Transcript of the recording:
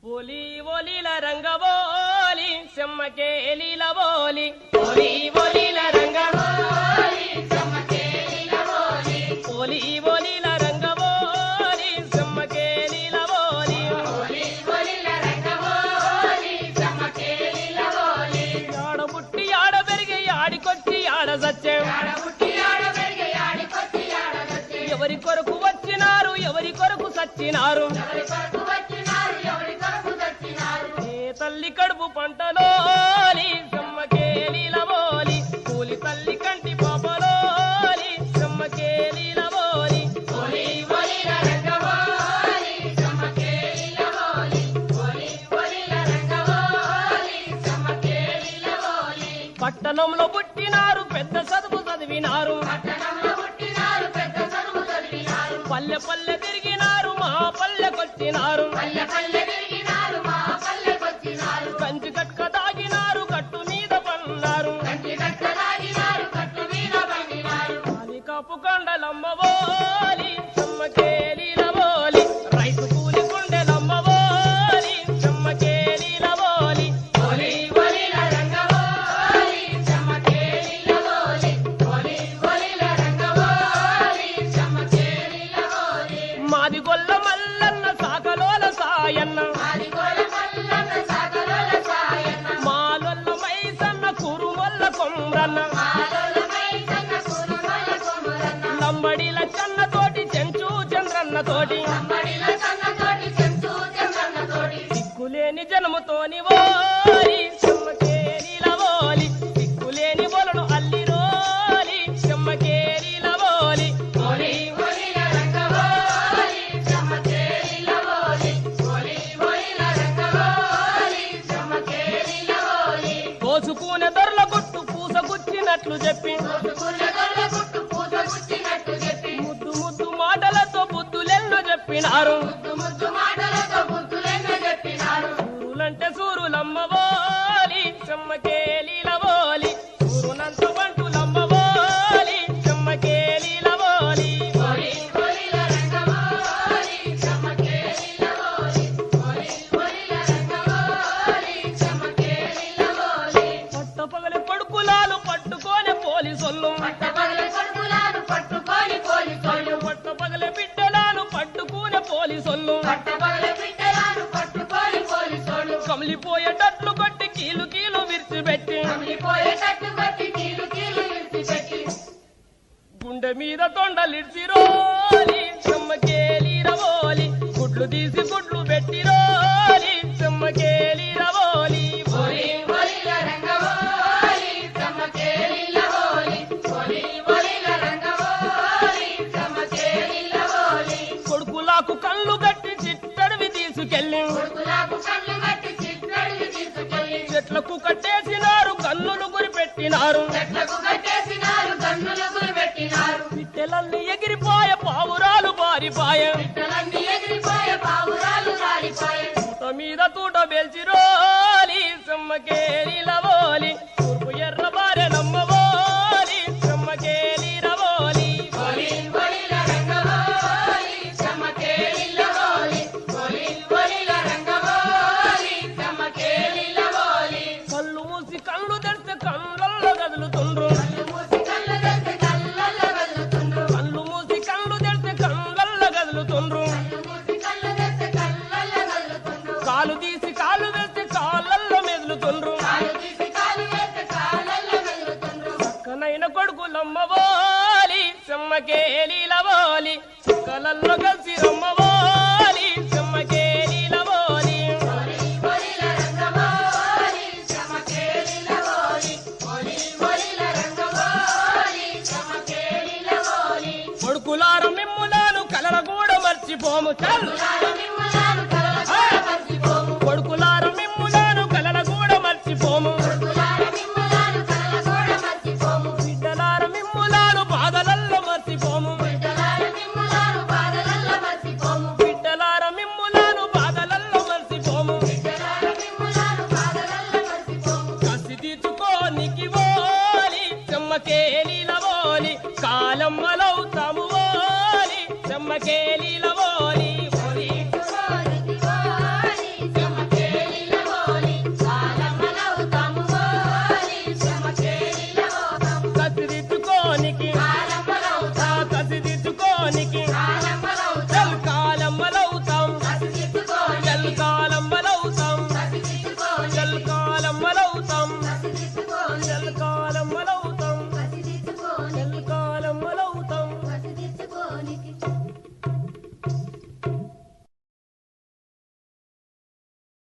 ఓలి ఓలిల రంగవోలి చెమ్మకేలిల ఓలి ఓలి ఓలిల రంగవోలి చెమ్మకేలిల ఓలి ఓలి ఓలిల రంగవోలి చెమ్మకేలిల ఓలి ఓలి ఓలిల రంగవోలి చెమ్మకేలిల ఓలి ఆడ పుట్టి ఆడ పెరిగి ఆడికొచ్చి ఆడ సత్యం ఆడ పుట్టి ఆడ పెరిగి ఆడికొచ్చి ఆడ సత్యం ఎవరి కొరకు వచ్చినారు ఎవరి కొరకు సచ్చినారు ఎవరి కొరకు తల్లి కడుపు పంటలోలి చెమ్మకేలిల ఓలి కూలి తల్లి కంటి పాపలోలి చెమ్మకేలిల ఓలి ఓలి ఓలిల రంగవోలి చెమ్మకేలిల ఓలి ఓలి ఓలిల రంగవోలి చెమ్మకేలిల ఓలి పట్టణంలో పుట్టినారు పెద్ద చదువు చదివినారు పట్టణంలో పుట్టినారు పెద్ద చదువు చదివినారు పల్లె పల్లె తిరిగినారు మా పల్లెకొచ్చినారు పల్లె పల్లె తిరిగినారు మా పల్లెకొచ్చినారు కంచి కట్క దాగినారు కట్టు మీద పన్నారు కంచి కట్క దాగినారు కట్టు మీద పన్నారు కాలికాపు కొండలమ్మవోలి చెమ్మకేలిల ఓలి రైతు కూలి కొండలమ్మవోలి చెమ్మకేలిల ఓలి ఓలి ఓలిల రంగవోలి చెమ్మకేలిల ఓలి ఓలి ఓలిల రంగవోలి చెమ్మకేలిల ఓలి మాది గొల్ల మల్లన్న సాకలోల సాయన్న మాది గొల్ల మల్లన్న సాకలోల సాయన్న మాలొల్ల మైసన్న కురుమొల్ల కొమ్రన్న మాలొల్ల మైసన్న కురుమొల్ల కొమ్రన్న లంబడిల చన్న తోటి చెంచు చంద్రన్న తోటి లంబడిల చన్న తోటి చెంచు చంద్రన్న తోటి సిక్కులేని జన్మతోని ఓలి చెమ్మకేలిల ఓలి సిక్కులేని బొలను అల్లిరోలి చెమ్మకేలిల ఓలి ఓలి ఓలిల రంగవోలి చెమ్మకేలిల ఓలి ఓలి ఓలిల రంగవోలి చెమ్మకేలిల ఓలి కోసుకునే దొరల గుట్టు పూసగుచ్చినట్లు చెప్పి కోసుకునే దొరల గుట్టు పూసగుచ్చినట్లు చెప్పి ముద్దు ముద్దు మాటలతో బుద్ధులెన్నో చెప్పినారు ముద్దు ముద్దు మాటలతో బుద్ధులెన్నో చెప్పినారు సూరులంటే సూరులమ్మవోలి చెమ్మకేలిల ఓలి సూరునంత బంటులమ్మవోలి చెమ్మకేలిల ఓలి ఓలి ఓలిల రంగవోలి చెమ్మకేలిల ఓలి ఓలి ఓలిల రంగవోలి చెమ్మకేలిల ఓలి పట్టపగలి కొడుకులాలు పట్టుకొని పోలీసొల్లు పట్టపగలి కొడుకులాలు పట్టుకొని పోలీసొల్లు పట్టపగలి బిడ్డలాను పట్టుకునే పోలీసొల్లు పట్టపగలి బిడ్డలాను పట్టుకొని పోలీసొల్లు కమిలిపోయేటట్లు కొట్టి కీలు కీలు విరిచిపెట్టి కమిలిపోయేటట్లు కొట్టి కీలు కీలు విరిచిపెట్టి గుండె మీద తొండలిడ్చిరోలి చెమ్మకేలిల ఓలి గుడ్లు తీసి గుడ్లు పెట్టిరోలి చెమ్మకేలిల ఓలి ఓలి ఓలిల రంగవోలి చెమ్మకేలిల ఓలి ఓలి ఓలిల రంగవోలి చెమ్మకేలిల ఓలి కొడుకులకు కళ్ళు గట్టి చిట్టడివి తీసుకెళ్ళి కొడుకులకు కళ్ళు గట్టి చిట్టడివి తీసుకెళ్ళి చెట్లకు కట్టేసినారు కన్నులు గురిపెట్టినారు చెట్లకు కట్టేసినారు కన్నులు గురిపెట్టినారు పిట్టెలన్నీ ఎగిరిపోయే పావురాలు బారిపాయే పిట్టెలన్నీ ఎగిరిపోయే పావురాలు బారిపాయే తూట మీద తూట బెల్చిరోలి చెమ్మకేలిల ఓలి తూర్పు ఎర్ర బారెనమ్మవోలి చెమ్మకేలిల ఓలి ఓలి ఓలిల రంగవోలి చెమ్మకేలిల ఓలి ఓలి ఓలిల రంగవోలి చెమ్మకేలిల ఓలి కళ్ళు మూసి కళ్ళు తెరిస్తే కళ్ళల్లో కదులుతుండ్రు కళ్ళు మూసి కళ్ళు తెరిస్తే కళ్ళల్లో కదులుతుండ్రు కళ్ళు మూసి కళ్ళు తెరిస్తే కళ్ళల్లో కదులుతుండ్రు కళ్ళు మూసి కళ్ళు తెరిస్తే కళ్ళల్లో కదులుతుండ్రు కాలు తీసి కాలు వేస్తే కాళ్ళల్లో మెదులుతుండ్రు కాలు తీసి కాలు వేస్తే కాళ్ళల్లో మెదులుతుండ్రు చక్కనైన కొడుకులమ్మవోలి చెమ్మకేలిల ఓలి చుక్కలల్లో కలిసి రమ్మవోలి చెమ్మకేలిల ఓలి ఓలి ఓలిల రంగవోలి చెమ్మకేలిల ఓలి ఓలి ఓలిల రంగవోలి చెమ్మకేలిల ఓలి కొడుకులార మిమ్ములను కలల కూడా మర్చిపోము కొడుకులార మిమ్ములను కలల కూడా మర్చిపోము కొడుకులార మిమ్ములను కలల కూడా మర్చిపోము కొడుకులార మిమ్ములను కలల కూడా మర్చిపోము బిడ్డలార మిమ్ములను బాధలల్లో మర్చిపోము బిడ్డలార మిమ్ములను బాధలల్లో మర్చిపోము బిడ్డలార మిమ్ములను బాధలల్లో మర్చిపోము బిడ్డలార మిమ్ములను బాధలల్లో మర్చిపోము కసి తీర్చుకోనికి ఓలి చెమ్మకేలిల ఓలి కాలమ్మలవుతాము ఓలి చెమ్మకేలిల